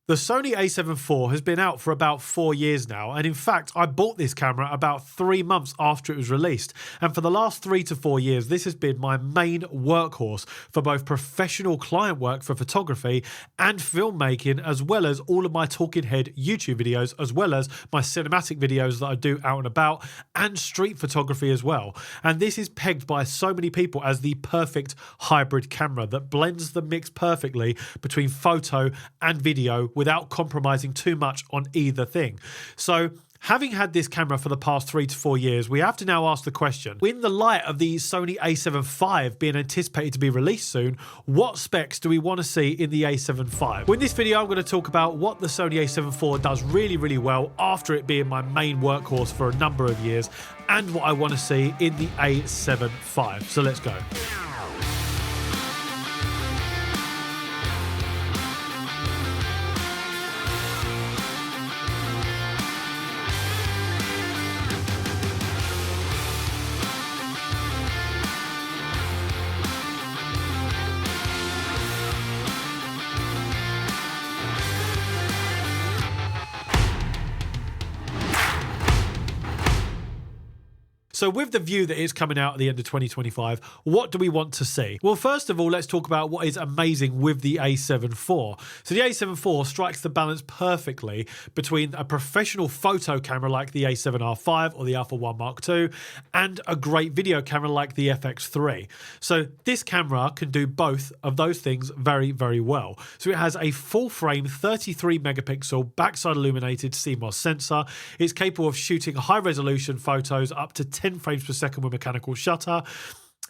The Sony A7IV has been out for about 4 years now, and in fact I bought this camera about 3 months after it was released, and for the last 3 to 4 years this has been my main workhorse for both professional client work for photography and filmmaking, as well as all of my talking head YouTube videos, as well as my cinematic videos that I do out and about, and street photography as well. And this is pegged by so many people as the perfect hybrid camera that blends the mix perfectly between photo and video without compromising too much on either thing. So having had this camera for the past 3 to 4 years, we have to now ask the question, in the light of the Sony A7V being anticipated to be released soon, what specs do we want to see in the A7V? Well, in this video, I'm going to talk about what the Sony A7IV does really, really well after it being my main workhorse for a number of years, and what I want to see in the A7V. So let's go. So with the view that it's coming out at the end of 2025, what do we want to see? Well, first of all, let's talk about what is amazing with the A7IV. So the A7IV strikes the balance perfectly between a professional photo camera like the A7R5 or the Alpha 1 Mark II and a great video camera like the FX3. So this camera can do both of those things very, very well. So it has a full frame 33 megapixel backside illuminated CMOS sensor. It's capable of shooting high resolution photos up to 10 frames per second with mechanical shutter.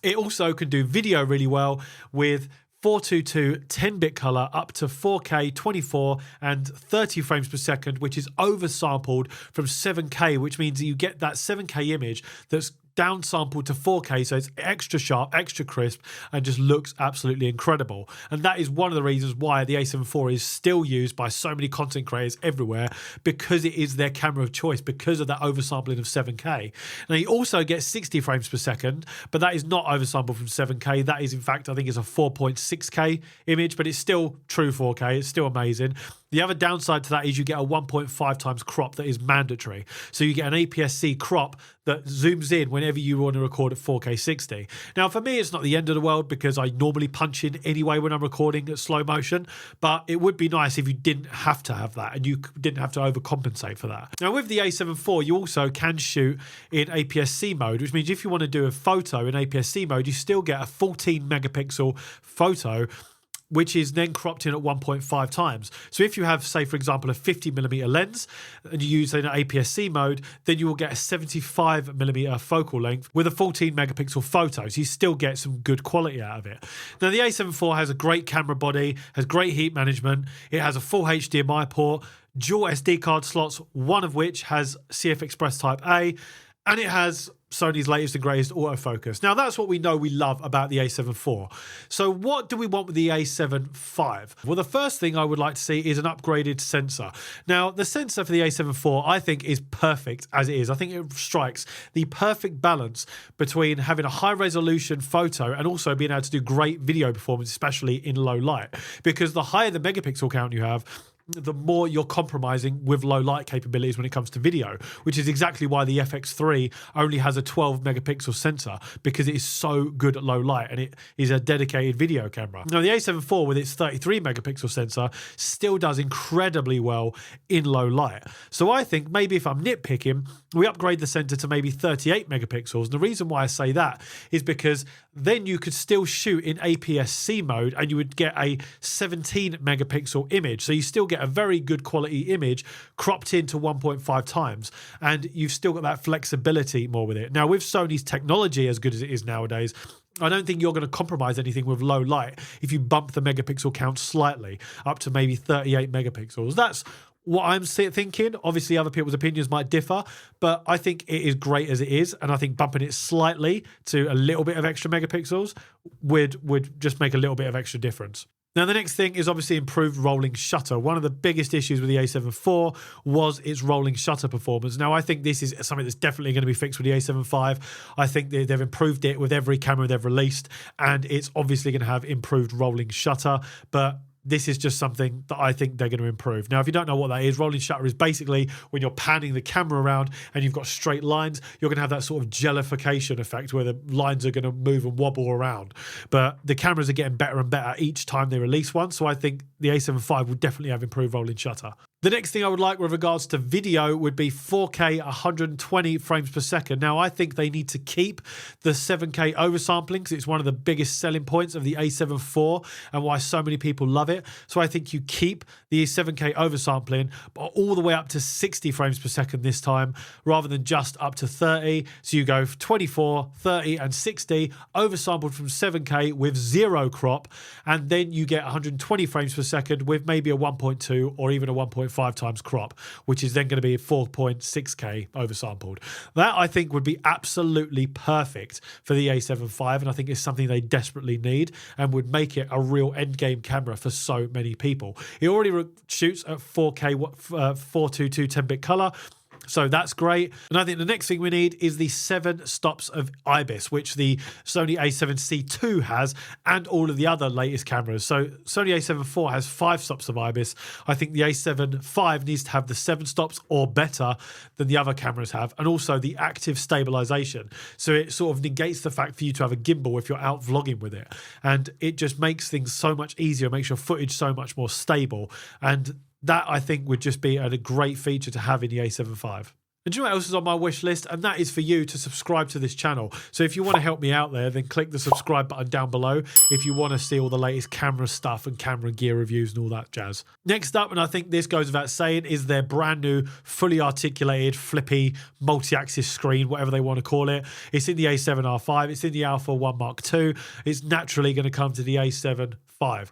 It also can do video really well with 422 10-bit color up to 4K 24 and 30 frames per second, which is oversampled from 7K, which means you get that 7K image that's downsampled to 4K, so it's extra sharp, extra crisp, and just looks absolutely incredible. And that is one of the reasons why the A7IV is still used by so many content creators everywhere, because it is their camera of choice because of that oversampling of 7K. Now you also get 60 frames per second, but that is not oversampled from 7K. That is, in fact, I think it's a 4.6K image, but it's still true 4K. It's still amazing. The other downside to that is you get a 1.5 times crop that is mandatory. So you get an APS-C crop that zooms in whenever you want to record at 4K 60. Now, for me, it's not the end of the world because I normally punch in anyway when I'm recording at slow motion, but it would be nice if you didn't have to have that and you didn't have to overcompensate for that. Now, with the A7IV, you also can shoot in APS-C mode, which means if you want to do a photo in APS-C mode, you still get a 14 megapixel photo, which is then cropped in at 1.5 times. So if you have, say, for example, a 50mm lens and you use an APS-C mode, then you will get a 75mm focal length with a 14 megapixel photo. So you still get some good quality out of it. Now, the A7IV has a great camera body, has great heat management. It has a full HDMI port, dual SD card slots, one of which has CF Express Type A, and it has Sony's latest and greatest autofocus. Now, that's what we know we love about the A7IV. So what do we want with the A7V? Well, the first thing I would like to see is an upgraded sensor. Now, the sensor for the A7IV, I think, is perfect as it is. I think it strikes the perfect balance between having a high-resolution photo and also being able to do great video performance, especially in low light. Because the higher the megapixel count you have, the more you're compromising with low light capabilities when it comes to video, which is exactly why the FX3 only has a 12 megapixel sensor, because it is so good at low light and it is a dedicated video camera. Now, the A7IV with its 33 megapixel sensor still does incredibly well in low light. So I think maybe if I'm nitpicking, we upgrade the sensor to maybe 38 megapixels. And the reason why I say that is because then you could still shoot in APS-C mode and you would get a 17 megapixel image. So you still get a very good quality image cropped into 1.5 times, and you've still got that flexibility more with it. Now, with Sony's technology as good as it is nowadays, I don't think you're going to compromise anything with low light if you bump the megapixel count slightly up to maybe 38 megapixels. That's what I'm thinking. Obviously, other people's opinions might differ, but I think it is great as it is, and I think bumping it slightly to a little bit of extra megapixels would just make a little bit of extra difference. Now, the next thing is obviously improved rolling shutter. One of the biggest issues with the A7IV was its rolling shutter performance. Now, I think this is something that's definitely going to be fixed with the A7V. I think they've improved it with every camera they've released, and it's obviously going to have improved rolling shutter, but this is just something that I think they're going to improve. Now, if you don't know what that is, rolling shutter is basically when you're panning the camera around and you've got straight lines, you're going to have that sort of jellification effect where the lines are going to move and wobble around. But the cameras are getting better and better each time they release one, so I think the A7V will definitely have improved rolling shutter. The next thing I would like with regards to video would be 4K 120 frames per second. Now, I think they need to keep the 7K oversampling because it's one of the biggest selling points of the A7 IV and why so many people love it. So I think you keep the 7K oversampling, but all the way up to 60 frames per second this time, rather than just up to 30. So you go 24, 30, and 60, oversampled from 7K with 0 crop, and then you get 120 frames per second with maybe a 1.2 or even a 1.5 times crop, which is then going to be 4.6K oversampled. That, I think, would be absolutely perfect for the A7V, and I think it's something they desperately need and would make it a real endgame camera for so many people. It already shoots at 4K 422 10-bit color, so that's great. And I think the next thing we need is the 7 stops of IBIS, which the Sony A7C2 has, and all of the other latest cameras. So Sony A7 IV has 5 stops of IBIS. I think the A7V needs to have the 7 stops or better than the other cameras have, and also the active stabilization. So it sort of negates the fact for you to have a gimbal if you're out vlogging with it. And it just makes things so much easier, makes your footage so much more stable. And that, I think, would just be a great feature to have in the A7V. And do you know what else is on my wish list? And that is for you to subscribe to this channel. So if you want to help me out there, then click the subscribe button down below if you want to see all the latest camera stuff and camera gear reviews and all that jazz. Next up, and I think this goes without saying, is their brand new, fully articulated, flippy, multi-axis screen, whatever they want to call it. It's in the A7R5. It's in the Alpha 1 Mark II. It's naturally going to come to the A7V.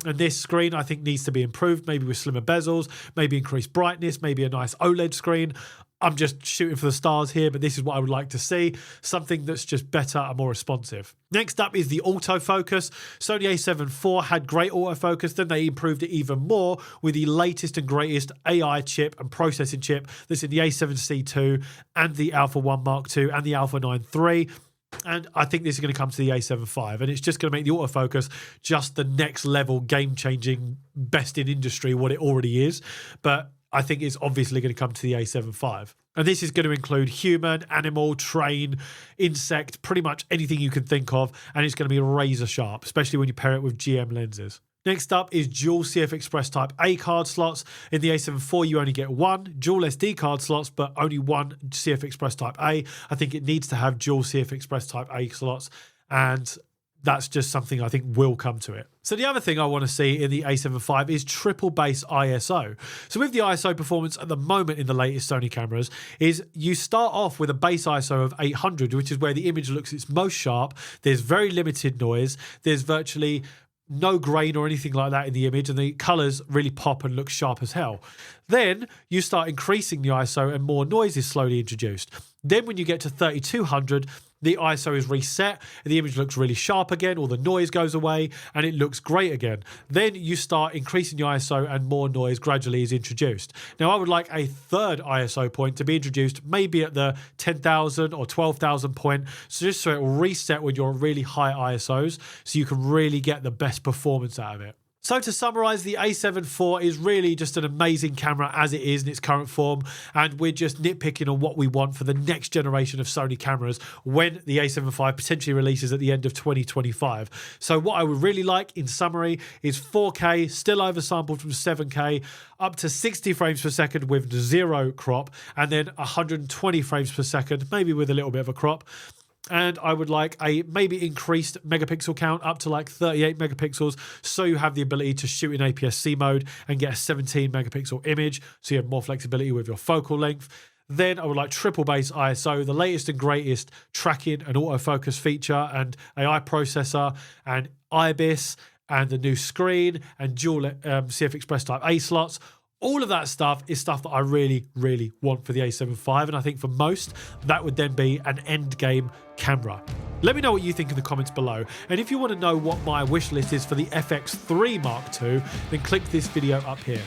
And this screen, I think, needs to be improved, maybe with slimmer bezels, maybe increased brightness, maybe a nice OLED screen. I'm just shooting for the stars here, but this is what I would like to see. Something that's just better and more responsive. Next up is the autofocus. Sony A7 IV had great autofocus, then they improved it even more with the latest and greatest AI chip and processing chip that's in the A7C2 and the Alpha 1 Mark II and the Alpha 9 III. And I think this is going to come to the A7V, and it's just going to make the autofocus just the next level, game-changing, best in industry, what it already is. But I think it's obviously going to come to the A7V. And this is going to include human, animal, train, insect, pretty much anything you can think of, and it's going to be razor sharp, especially when you pair it with GM lenses. Next up is dual CF Express Type A card slots. In the A7 IV, you only get 1 dual SD card slots, but only 1 CF Express Type A. I think it needs to have dual CF Express Type A slots, and that's just something I think will come to it. So the other thing I want to see in the A7V is triple base ISO. So with the ISO performance at the moment in the latest Sony cameras is you start off with a base ISO of 800, which is where the image looks its most sharp. There's very limited noise. There's virtually no grain or anything like that in the image, and the colors really pop and look sharp as hell. Then you start increasing the ISO and more noise is slowly introduced. Then when you get to 3200, the ISO is reset, and the image looks really sharp again, all the noise goes away, and it looks great again. Then you start increasing the ISO and more noise gradually is introduced. Now, I would like a third ISO point to be introduced, maybe at the 10,000 or 12,000 point, so just so it will reset when you're at really high ISOs, so you can really get the best performance out of it. So to summarise, the A7 IV is really just an amazing camera as it is in its current form, and we're just nitpicking on what we want for the next generation of Sony cameras when the A7V potentially releases at the end of 2025. So what I would really like, in summary, is 4K, still oversampled from 7K, up to 60 frames per second with 0 crop, and then 120 frames per second, maybe with a little bit of a crop. And I would like a maybe increased megapixel count up to like 38 megapixels, so you have the ability to shoot in APS-C mode and get a 17 megapixel image, so you have more flexibility with your focal length. Then I would like triple base ISO, the latest and greatest tracking and autofocus feature and AI processor and IBIS and the new screen and dual CF Express Type A slots. All of that stuff is stuff that I really, really want for the A7V, and I think for most, that would then be an end game camera. Let me know what you think in the comments below, and if you want to know what my wish list is for the FX3 Mark II, then click this video up here.